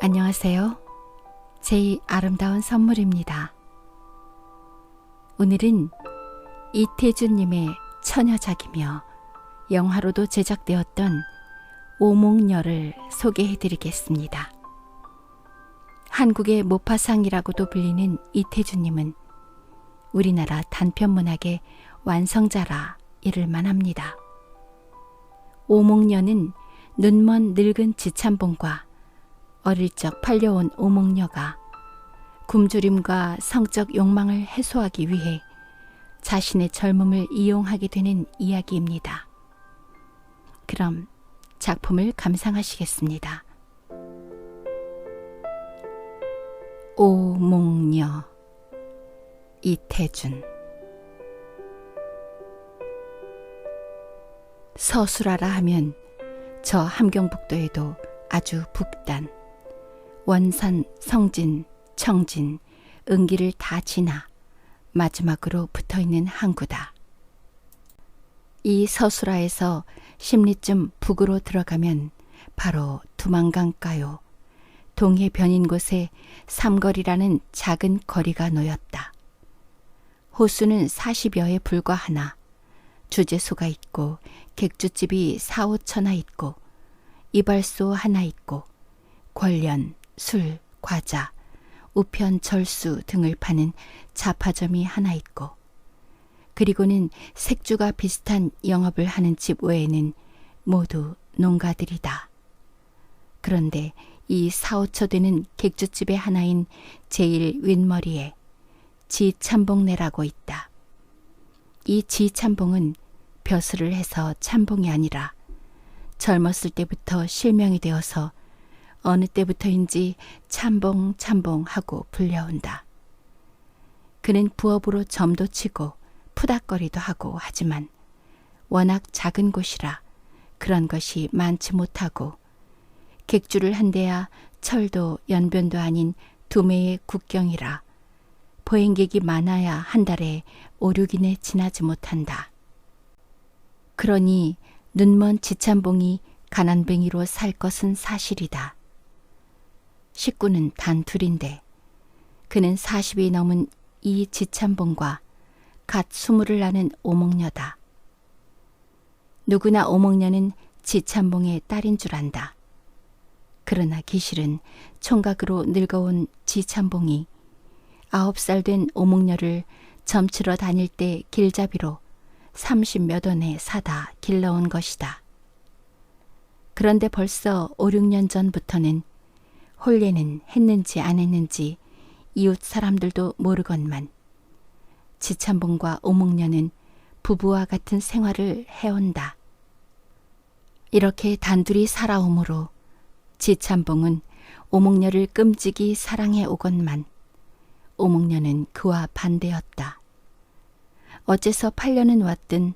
안녕하세요. 제 아름다운 선물입니다. 오늘은 이태준님의 처녀작이며 영화로도 제작되었던 오목녀를 소개해드리겠습니다. 한국의 모파상이라고도 불리는 이태준님은 우리나라 단편문학의 완성자라 이를 만합니다. 오목녀는 눈먼 늙은 지참봉과 어릴 적 팔려온 오목녀가 굶주림과 성적 욕망을 해소하기 위해 자신의 젊음을 이용하게 되는 이야기입니다. 그럼 작품을 감상하시겠습니다. 오목녀, 이태준. 서술하라 하면 저 함경북도에도 아주 북단, 원산, 성진, 청진, 은기를 다 지나 마지막으로 붙어있는 항구다. 이 서술하에서 10리쯤 북으로 들어가면 바로 두만강가요. 동해 변인 곳에 삼거리라는 작은 거리가 놓였다. 호수는 40여에 불과하나 주제소가 있고 객주집이 4, 5천하 있고 이발소 하나 있고 권련, 술, 과자, 우편, 절수 등을 파는 잡화점이 하나 있고 그리고는 색주가 비슷한 영업을 하는 집 외에는 모두 농가들이다. 그런데 이 4, 5초 되는 객주집의 하나인 제일 윗머리에 지참봉네라고 있다. 이 지참봉은 벼슬을 해서 참봉이 아니라 젊었을 때부터 실명이 되어서 어느 때부터인지 참봉 하고 불려온다. 그는 부업으로 점도 치고 푸닥거리도 하고 하지만 워낙 작은 곳이라 그런 것이 많지 못하고 객주를 한대야 철도 연변도 아닌 두매의 국경이라 보행객이 많아야 한 달에 5, 6인에 지나지 못한다. 그러니 눈먼 지참봉이 가난뱅이로 살 것은 사실이다. 식구는 단 둘인데 그는 40이 넘은 이 지참봉과 갓 20을 나는 오목녀다. 누구나 오목녀는 지참봉의 딸인 줄 안다. 그러나 기실은 총각으로 늙어온 지참봉이 9살 된 오목녀를 점치러 다닐 때 길잡이로 30몇 원에 사다 길러온 것이다. 그런데 벌써 5, 6년 전부터는 혼례는 했는지 안 했는지 이웃 사람들도 모르건만 지참봉과 오목녀는 부부와 같은 생활을 해온다. 이렇게 단둘이 살아오므로 지참봉은 오목녀를 끔찍이 사랑해 오건만 오목녀는 그와 반대였다. 어째서 팔려는 왔든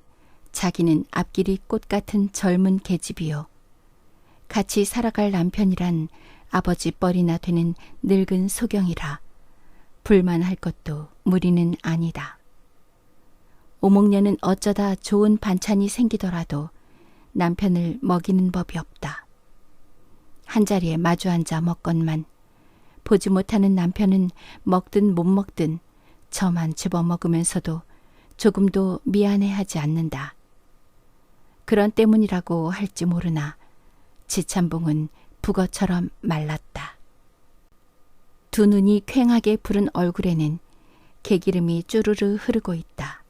자기는 앞길이 꽃 같은 젊은 계집이요. 같이 살아갈 남편이란 아버지 뻘이나 되는 늙은 소경이라 불만할 것도 무리는 아니다. 오목녀는 어쩌다 좋은 반찬이 생기더라도 남편을 먹이는 법이 없다. 한자리에 마주 앉아 먹건만 보지 못하는 남편은 먹든 못 먹든 저만 집어먹으면서도 조금도 미안해하지 않는다. 그런 때문이라고 할지 모르나 지참봉은 북어처럼 말랐다. 두 눈이 퀭하게 부른 얼굴에는 개기름이 쭈르르 흐르고 있다.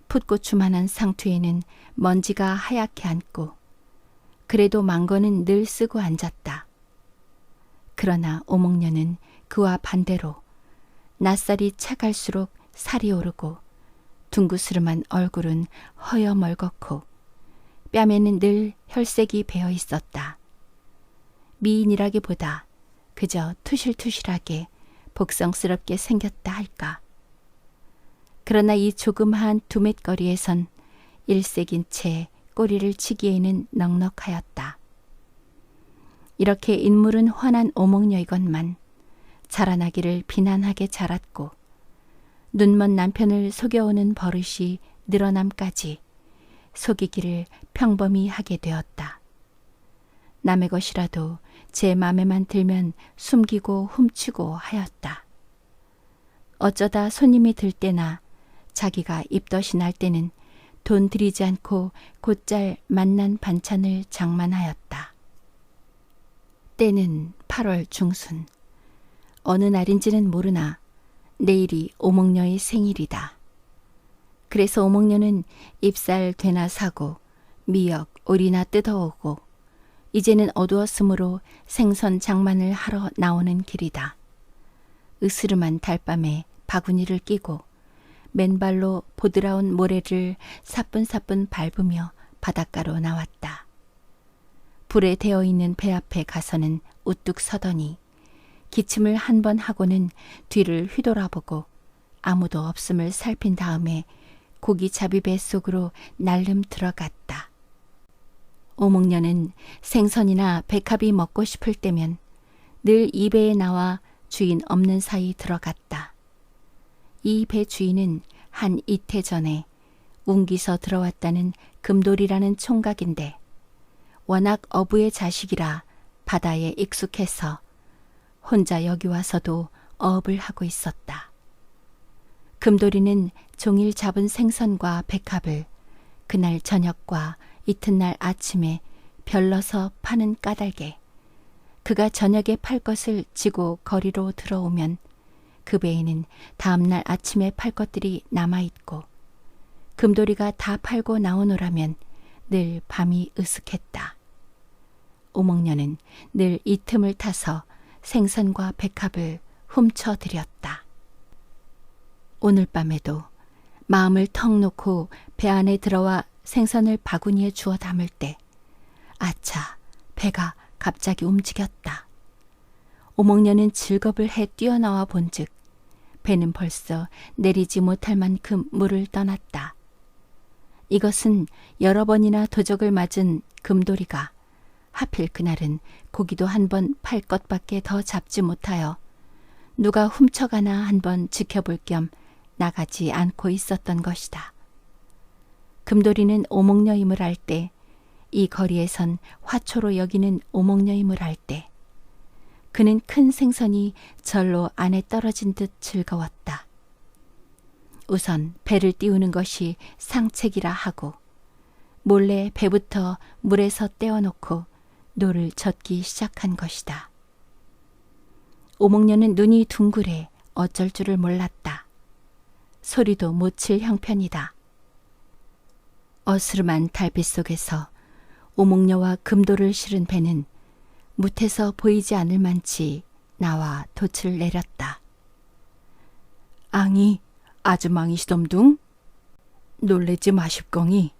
풋고추만한 상투에는 먼지가 하얗게 앉고 그래도 망건은 늘 쓰고 앉았다. 그러나 오목녀는 그와 반대로 낯살이 차갈수록 살이 오르고 둥그스름한 얼굴은 허여멀겋고 뺨에는 늘 혈색이 배어 있었다. 미인이라기보다 그저 투실투실하게 복성스럽게 생겼다 할까. 그러나 이 조그마한 두맷거리에선 일색인 채 꼬리를 치기에는 넉넉하였다. 이렇게 인물은 훤한 오목녀이건만 자라나기를 비난하게 자랐고 눈먼 남편을 속여오는 버릇이 늘어남까지 속이기를 평범히 하게 되었다. 남의 것이라도 제 맘에만 들면 숨기고 훔치고 하였다. 어쩌다 손님이 들 때나 자기가 입덧이 날 때는 돈 들이지 않고 곧잘 맛난 반찬을 장만하였다. 때는 8월 중순. 어느 날인지는 모르나 내일이 오목녀의 생일이다. 그래서 오목녀는 잎살 되나 사고 미역, 오리나 뜯어오고 이제는 어두웠으므로 생선 장만을 하러 나오는 길이다. 으스름한 달밤에 바구니를 끼고 맨발로 보드라운 모래를 사뿐사뿐 밟으며 바닷가로 나왔다. 불에 데어있는 배 앞에 가서는 우뚝 서더니 기침을 한 번 하고는 뒤를 휘돌아보고 아무도 없음을 살핀 다음에 고기잡이 뱃속으로 날름 들어갔다. 오목녀는 생선이나 백합이 먹고 싶을 때면 늘 이 배에 나와 주인 없는 사이 들어갔다. 이 배 주인은 한 이태 전에 웅기서 들어왔다는 금돌이라는 총각인데 워낙 어부의 자식이라 바다에 익숙해서 혼자 여기 와서도 어업을 하고 있었다. 금돌이는 종일 잡은 생선과 백합을 그날 저녁과 이튿날 아침에 별러서 파는 까닭에 그가 저녁에 팔 것을 지고 거리로 들어오면 그 배에는 다음날 아침에 팔 것들이 남아있고 금돌이가 다 팔고 나오노라면 늘 밤이 으슥했다. 오목녀는 늘 이 틈을 타서 생선과 백합을 훔쳐들였다. 오늘 밤에도 마음을 턱 놓고 배 안에 들어와 생선을 바구니에 주워 담을 때 아차, 배가 갑자기 움직였다. 오목녀는 즐겁을 해 뛰어나와 본즉 배는 벌써 내리지 못할 만큼 물을 떠났다. 이것은 여러 번이나 도적을 맞은 금돌이가 하필 그날은 고기도 한 번 팔 것밖에 더 잡지 못하여 누가 훔쳐가나 한번 지켜볼 겸 나가지 않고 있었던 것이다. 금돌이는 오목녀임을 알 때, 이 거리에선 화초로 여기는 오목녀임을 알 때, 그는 큰 생선이 절로 안에 떨어진 듯 즐거웠다. 우선 배를 띄우는 것이 상책이라 하고 몰래 배부터 물에서 떼어놓고 노를 젓기 시작한 것이다. 오목녀는 눈이 둥그레 어쩔 줄을 몰랐다. 소리도 못 칠 형편이다. 어스름한 달빛 속에서 오목녀와 금도를 실은 배는 뭇해서 보이지 않을 만치 나와 돛을 내렸다. 앙이 아주망이시덤둥? 놀래지 마십거니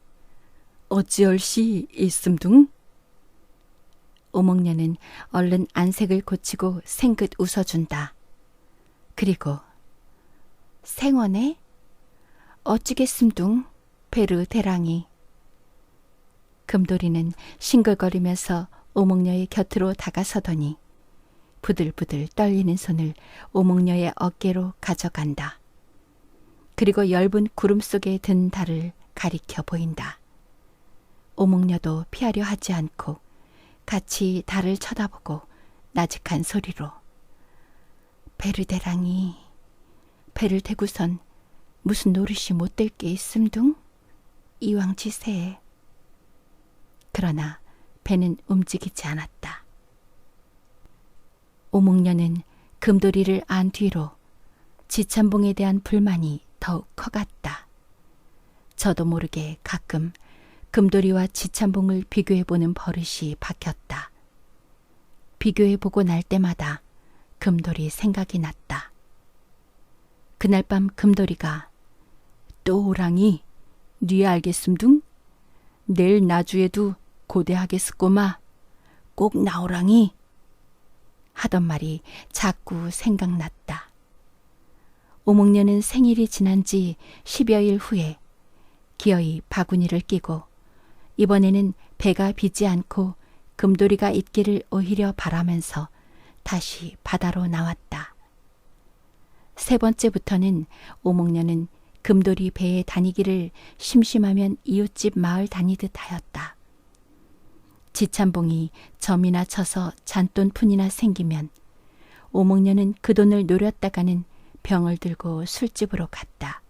어찌얼시 있음둥? 오목녀는 얼른 안색을 고치고 생긋 웃어준다. 그리고 생원에? 어찌겠음둥 베르 대랑이. 금돌이는 싱글거리면서 오목녀의 곁으로 다가서더니 부들부들 떨리는 손을 오목녀의 어깨로 가져간다. 그리고 엷은 구름 속에 든 달을 가리켜 보인다. 오목녀도 피하려 하지 않고 같이 달을 쳐다보고 나직한 소리로 베르대랑이 배를 대고선 무슨 노릇이 못 될 게 있음둥? 이왕 지세에. 그러나 배는 움직이지 않았다. 오목녀는 금돌이를 안 뒤로 지참봉에 대한 불만이 더욱 커갔다. 저도 모르게 가끔 금돌이와 지참봉을 비교해보는 버릇이 박혔다. 비교해보고 날 때마다 금돌이 생각이 났다. 그날 밤 금돌이가 또 오랑이 뉘 알겠음둥? 내일 나주에도 고대하겠스꼬마 꼭 나오랑이 하던 말이 자꾸 생각났다. 오목녀는 생일이 지난 지 10여일 후에 기어이 바구니를 끼고 이번에는 배가 비지 않고 금돌이가 있기를 오히려 바라면서 다시 바다로 나왔다. 세 번째부터는 오목녀는 금돌이 배에 다니기를 심심하면 이웃집 마을 다니듯 하였다. 지참봉이 점이나 쳐서 잔돈푼이나 생기면 오목녀는 그 돈을 노렸다가는 병을 들고 술집으로 갔다.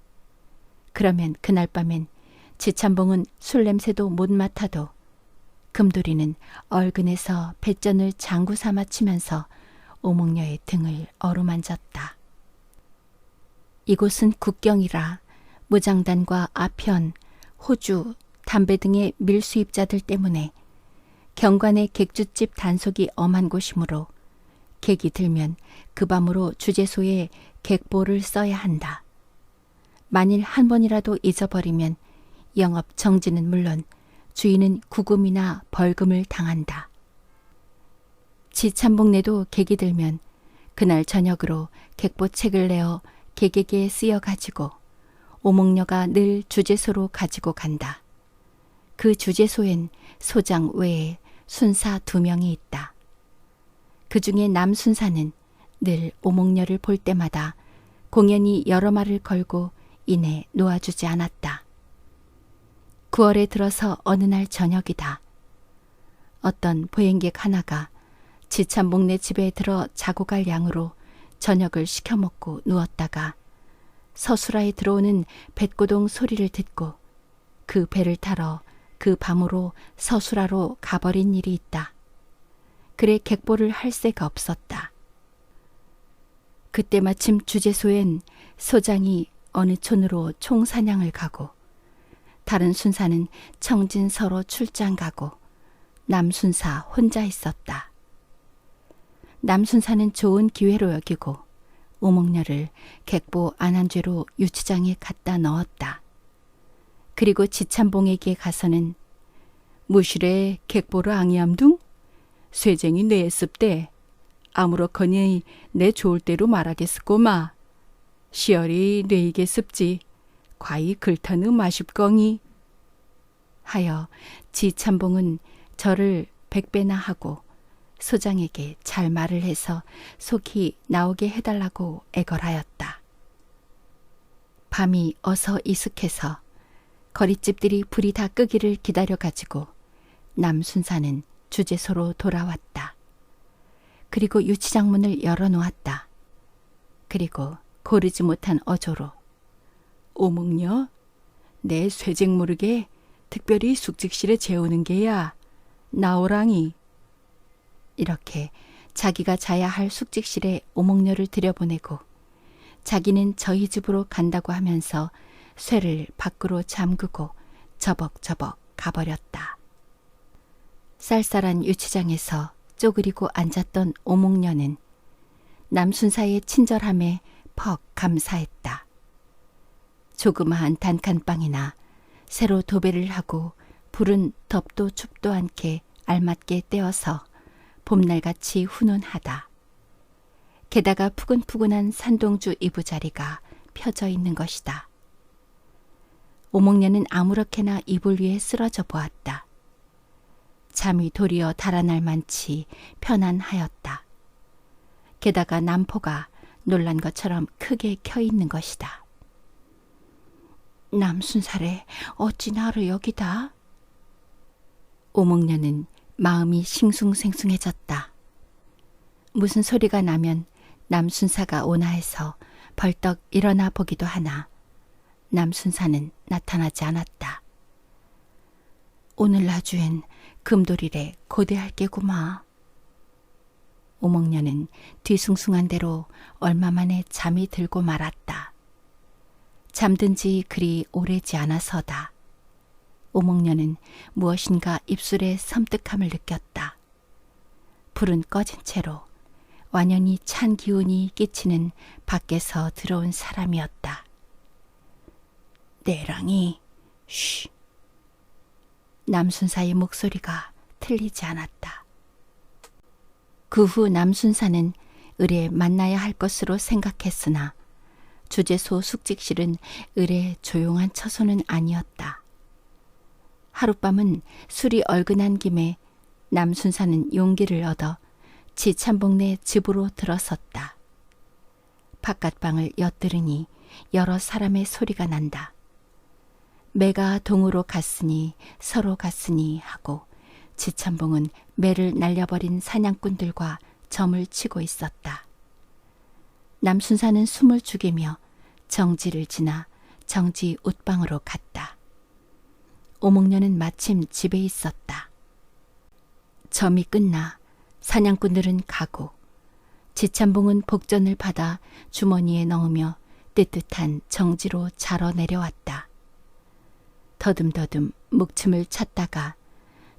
그러면 그날 밤엔 지참봉은 술 냄새도 못 맡아도 금돌이는 얼근에서 뱃전을 장구 삼아 치면서 오목녀의 등을 어루만졌다. 이곳은 국경이라 무장단과 아편, 호주, 담배 등의 밀수입자들 때문에 경관의 객주집 단속이 엄한 곳이므로 객이 들면 그 밤으로 주재소에 객보를 써야 한다. 만일 한 번이라도 잊어버리면 영업 정지는 물론 주인은 구금이나 벌금을 당한다. 지참봉내도 객이 들면 그날 저녁으로 객보책을 내어 객에게 쓰여가지고 오목녀가 늘 주재소로 가지고 간다. 그 주재소엔 소장 외에 순사 2명이 있다. 그 중에 남순사는 늘 오목녀를 볼 때마다 공연히 여러 말을 걸고 이내 놓아주지 않았다. 9월에 들어서 어느 날 저녁이다. 어떤 보행객 하나가 지참봉네 집에 들어 자고 갈 양으로 저녁을 시켜 먹고 누웠다가 서수라에 들어오는 뱃고동 소리를 듣고 그 배를 타러 그 밤으로 서수라로 가버린 일이 있다. 그래 객보를 할 새가 없었다. 그때 마침 주재소엔 소장이 어느 촌으로 총사냥을 가고 다른 순사는 청진서로 출장 가고 남순사 혼자 있었다. 남순사는 좋은 기회로 여기고 오목녀를 객보 안한죄로 유치장에 갖다 넣었다. 그리고 지참봉에게 가서는 무실에 객보를 앙이암둥? 쇠쟁이 내했습 때 아무렇거니 내 좋을 대로 말하겠스꼬마. 시열이 뇌이겠습지 과히 글타는 마십거니 하여 지참봉은 저를 100배나 하고 소장에게 잘 말을 해서 속히 나오게 해달라고 애걸하였다. 밤이 어서 이슥해서 거릿집들이 불이 다 끄기를 기다려가지고 남순사는 주재소로 돌아왔다. 그리고 유치장문을 열어놓았다. 그리고 고르지 못한 어조로 오목녀, 내 쇠쟁 모르게 특별히 숙직실에 재우는 게야. 나오랑이. 이렇게 자기가 자야 할 숙직실에 오목녀를 들여보내고 자기는 저희 집으로 간다고 하면서 쇠를 밖으로 잠그고 저벅저벅 가버렸다. 쌀쌀한 유치장에서 쪼그리고 앉았던 오목녀는 남순사의 친절함에 퍽 감사했다. 조그마한 단칸방이나 새로 도배를 하고 불은 덥도 춥도 않게 알맞게 떼어서 봄날같이 훈훈하다. 게다가 푸근푸근한 산동주 이부자리가 펴져 있는 것이다. 오목녀는 아무렇게나 이불 위에 쓰러져 보았다. 잠이 도리어 달아날 만치 편안하였다. 게다가 남포가 놀란 것처럼 크게 켜 있는 것이다. 남순사래 어찌 나를 여기다? 오목녀는 마음이 싱숭생숭해졌다. 무슨 소리가 나면 남순사가 오나 해서 벌떡 일어나 보기도 하나 남순사는 나타나지 않았다. 오늘 나주엔 금돌이래 고대할 게구마. 오목녀는 뒤숭숭한 대로 얼마 만에 잠이 들고 말았다. 잠든 지 그리 오래지 않아서다. 오목녀는 무엇인가 입술에 섬뜩함을 느꼈다. 불은 꺼진 채로 완연히 찬 기운이 끼치는 밖에서 들어온 사람이었다. 내랑이 쉬. 남순사의 목소리가 틀리지 않았다. 그 후 남순사는 을에 만나야 할 것으로 생각했으나 주재소 숙직실은 을의 조용한 처소는 아니었다. 하룻밤은 술이 얼근한 김에 남순사는 용기를 얻어 지참봉네 집으로 들어섰다. 바깥방을 엿들으니 여러 사람의 소리가 난다. 매가 동으로 갔으니 서로 갔으니 하고 지참봉은 매를 날려버린 사냥꾼들과 점을 치고 있었다. 남순사는 숨을 죽이며 정지를 지나 정지 웃방으로 갔다. 오목녀는 마침 집에 있었다. 점이 끝나 사냥꾼들은 가고 지참봉은 복전을 받아 주머니에 넣으며 뜨뜻한 정지로 자러 내려왔다. 더듬더듬 묵침을 찾다가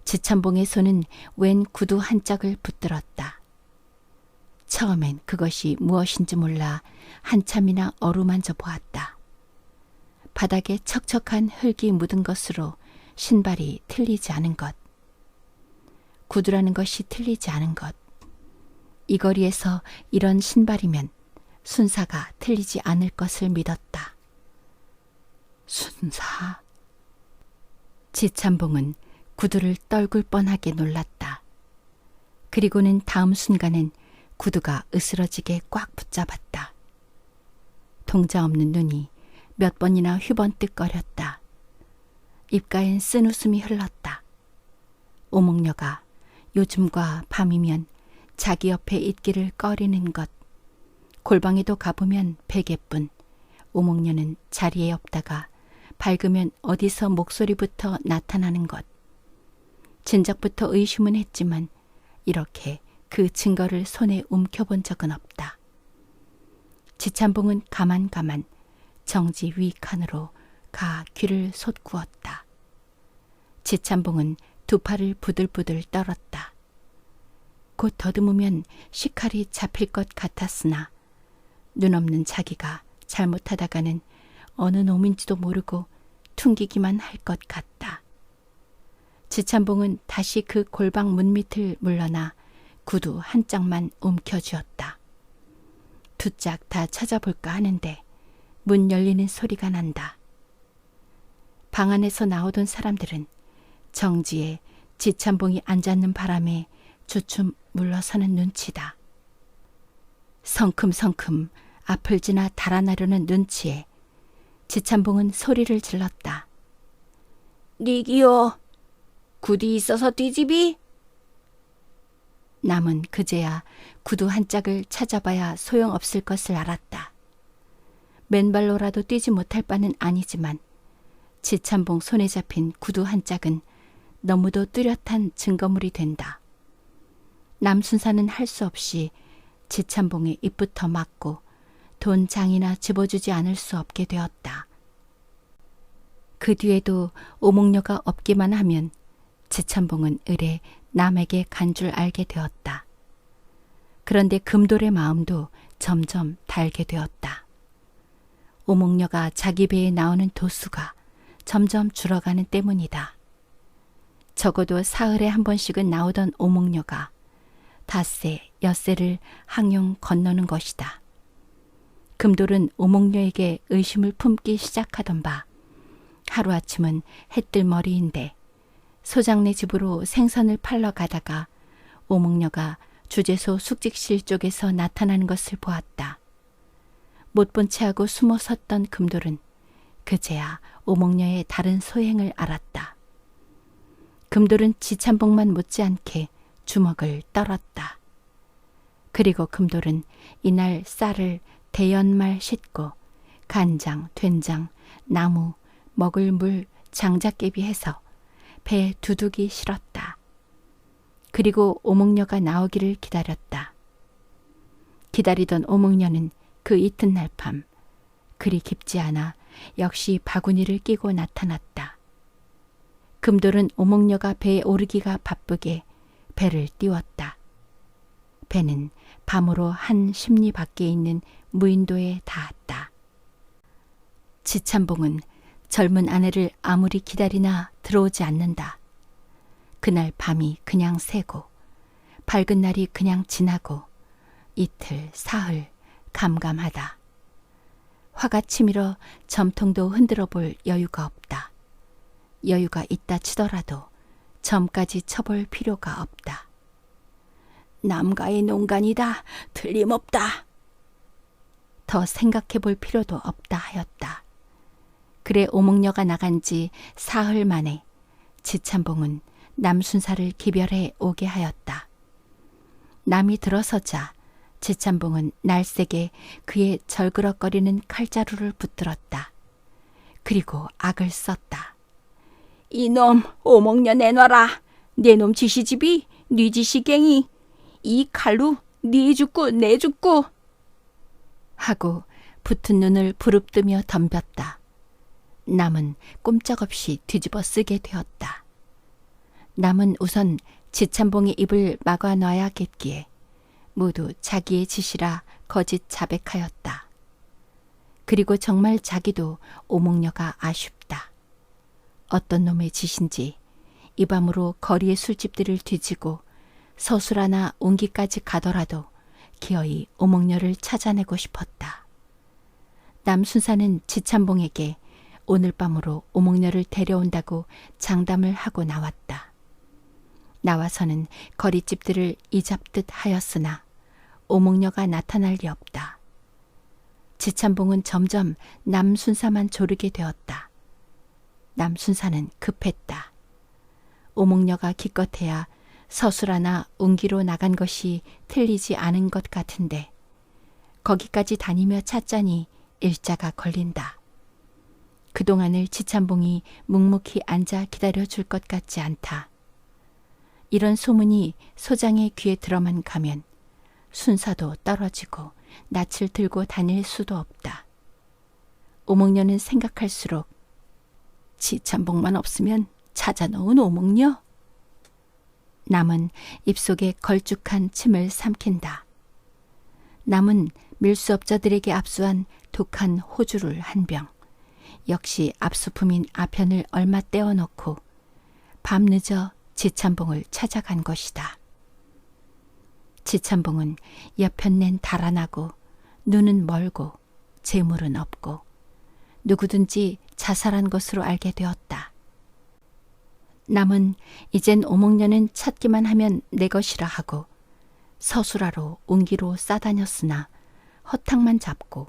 지참봉의 손은 웬 구두 한 짝을 붙들었다. 처음엔 그것이 무엇인지 몰라 한참이나 어루만져 보았다. 바닥에 척척한 흙이 묻은 것으로 신발이 틀리지 않은 것. 구두라는 것이 틀리지 않은 것. 이 거리에서 이런 신발이면 순사가 틀리지 않을 것을 믿었다. 순사. 지참봉은 구두를 떨굴 뻔하게 놀랐다. 그리고는 다음 순간엔 구두가 으스러지게 꽉 붙잡았다. 동자 없는 눈이 몇 번이나 휘번뜩거렸다. 입가엔 쓴웃음이 흘렀다. 오목녀가 요즘과 밤이면 자기 옆에 있기를 꺼리는 것, 골방에도 가보면 베개뿐 오목녀는 자리에 없다가 밝으면 어디서 목소리부터 나타나는 것. 진작부터 의심은 했지만 이렇게 그 증거를 손에 움켜본 적은 없다. 지참봉은 가만 정지 위 칸으로 가 귀를 솟구었다. 지참봉은 두 팔을 부들부들 떨었다. 곧 더듬으면 식칼이 잡힐 것 같았으나 눈 없는 자기가 잘못하다가는 어느 놈인지도 모르고 퉁기기만 할 것 같다. 지참봉은 다시 그 골방 문밑을 물러나 구두 한 짝만 움켜쥐었다. 두 짝 다 찾아볼까 하는데 문 열리는 소리가 난다. 방 안에서 나오던 사람들은 정지에 지참봉이 앉았는 바람에 주춤 물러서는 눈치다. 성큼성큼 앞을 지나 달아나려는 눈치에 지참봉은 소리를 질렀다. 니기요. 구디 있어서 뒤집이? 남은 그제야 구두 한 짝을 찾아봐야 소용없을 것을 알았다. 맨발로라도 뛰지 못할 바는 아니지만 지참봉 손에 잡힌 구두 한 짝은 너무도 뚜렷한 증거물이 된다. 남순사는 할 수 없이 지참봉의 입부터 막고 돈 장이나 집어주지 않을 수 없게 되었다. 그 뒤에도 오목녀가 없기만 하면 지참봉은 을에 남에게 간 줄 알게 되었다. 그런데 금돌의 마음도 점점 달게 되었다. 오목녀가 자기 배에 나오는 도수가 점점 줄어가는 때문이다. 적어도 사흘에 한 번씩은 나오던 오목녀가 닷새, 엿새를 항용 건너는 것이다. 금돌은 오목녀에게 의심을 품기 시작하던 바 하루아침은 해뜰머리인데 소장네 집으로 생선을 팔러 가다가 오목녀가 주재소 숙직실 쪽에서 나타나는 것을 보았다. 못 본 채하고 숨어 섰던 금돌은 그제야 오목녀의 다른 소행을 알았다. 금돌은 지참봉만 못지않게 주먹을 떨었다. 그리고 금돌은 이날 쌀을 대연말 싣고 간장, 된장, 나무, 먹을 물, 장작개비 해서 배에 두둑이 실었다. 그리고 오목녀가 나오기를 기다렸다. 기다리던 오목녀는 그 이튿날 밤 그리 깊지 않아 역시 바구니를 끼고 나타났다. 금돌은 오목녀가 배에 오르기가 바쁘게 배를 띄웠다. 배는 밤으로 한 십리 밖에 있는 무인도에 닿았다. 지참봉은 젊은 아내를 아무리 기다리나 들어오지 않는다. 그날 밤이 그냥 새고 밝은 날이 그냥 지나고 이틀, 사흘 감감하다. 화가 치밀어 점통도 흔들어 볼 여유가 없다. 여유가 있다 치더라도 점까지 쳐볼 필요가 없다. 남가의 농간이다. 틀림없다. 더 생각해 볼 필요도 없다 하였다. 그래 오목녀가 나간 지 사흘 만에 지참봉은 남순사를 기별해 오게 하였다. 남이 들어서자 지참봉은 날쌔게 그의 절그럭거리는 칼자루를 붙들었다. 그리고 악을 썼다. 이놈 오목녀 내놔라. 내 놈 지시집이 네 지시갱이. 이 칼로 네 죽고 내 죽고. 하고 붙은 눈을 부릅뜨며 덤볐다. 남은 꼼짝없이 뒤집어 쓰게 되었다. 남은 우선 지참봉의 입을 막아놔야겠기에 모두 자기의 짓이라 거짓 자백하였다. 그리고 정말 자기도 오목녀가 아쉽다. 어떤 놈의 짓인지 이 밤으로 거리의 술집들을 뒤지고 서술하나 옹기까지 가더라도 기어이 오목녀를 찾아내고 싶었다. 남순사는 지참봉에게 오늘 밤으로 오목녀를 데려온다고 장담을 하고 나왔다. 나와서는 거리집들을 이잡듯 하였으나 오목녀가 나타날 리 없다. 지참봉은 점점 남순사만 조르게 되었다. 남순사는 급했다. 오목녀가 기껏해야 서술하나 웅기로 나간 것이 틀리지 않은 것 같은데 거기까지 다니며 찾자니 일자가 걸린다. 그동안을 지참봉이 묵묵히 앉아 기다려줄 것 같지 않다. 이런 소문이 소장의 귀에 들어만 가면 순사도 떨어지고 낯을 들고 다닐 수도 없다. 오목녀는 생각할수록 지참봉만 없으면 찾아 놓은 오목녀? 남은 입속에 걸쭉한 침을 삼킨다. 남은 밀수업자들에게 압수한 독한 호주를 한 병, 역시 압수품인 아편을 얼마 떼어놓고 밤늦어 지참봉을 찾아간 것이다. 지참봉은 여편낸 달아나고 눈은 멀고 재물은 없고 누구든지 자살한 것으로 알게 되었다. 남은 이젠 오목녀는 찾기만 하면 내 것이라 하고 서술하러 옹기로 싸다녔으나 허탕만 잡고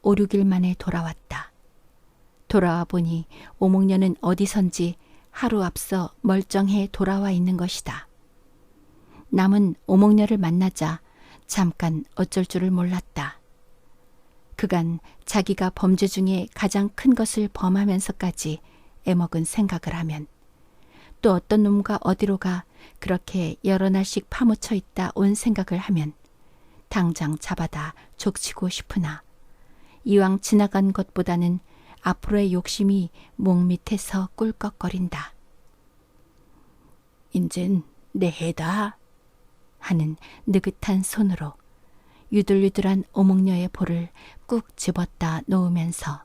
5, 6일 만에 돌아왔다. 돌아와 보니 오목녀는 어디선지 하루 앞서 멀쩡해 돌아와 있는 것이다. 남은 오목녀를 만나자 잠깐 어쩔 줄을 몰랐다. 그간 자기가 범죄 중에 가장 큰 것을 범하면서까지 애먹은 생각을 하면 또 어떤 놈과 어디로 가 그렇게 여러 날씩 파묻혀 있다 온 생각을 하면 당장 잡아다 족치고 싶으나 이왕 지나간 것보다는 앞으로의 욕심이 목 밑에서 꿀꺽거린다. 인젠 내 해다 하는 느긋한 손으로 유들유들한 오목녀의 볼을 꾹 집었다 놓으면서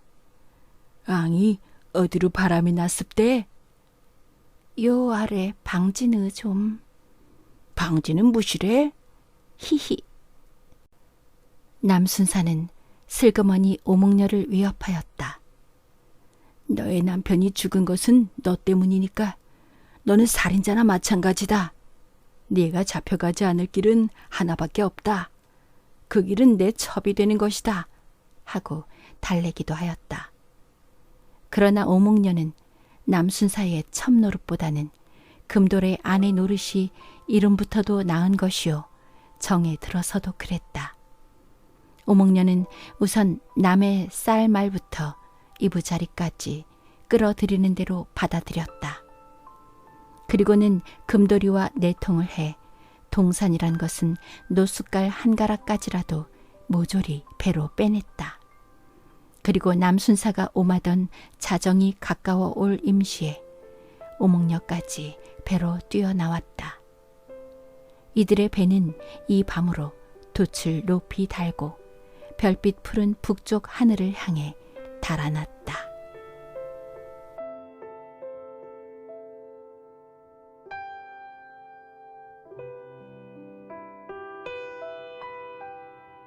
앙이 어디로 바람이 났습대? 요 아래 방지느 좀. 방지는 무시래? 히히. 남순사는 슬그머니 오목녀를 위협하였다. 너의 남편이 죽은 것은 너 때문이니까 너는 살인자나 마찬가지다. 네가 잡혀가지 않을 길은 하나밖에 없다. 그 길은 내 첩이 되는 것이다. 하고 달래기도 하였다. 그러나 오목녀는 남순사의 첩노릇보다는 금돌의 아내 노릇이 이름부터도 나은 것이요 정에 들어서도 그랬다. 오목녀는 우선 남의 쌀 말부터 이부자리까지 끌어들이는 대로 받아들였다. 그리고는 금도리와 내통을 해 동산이란 것은 노숫갈 한 가락까지라도 모조리 배로 빼냈다. 그리고 남순사가 오마던 자정이 가까워 올 임시에 오목녀까지 배로 뛰어나왔다. 이들의 배는 이 밤으로 돛을 높이 달고 별빛 푸른 북쪽 하늘을 향해 달아났다.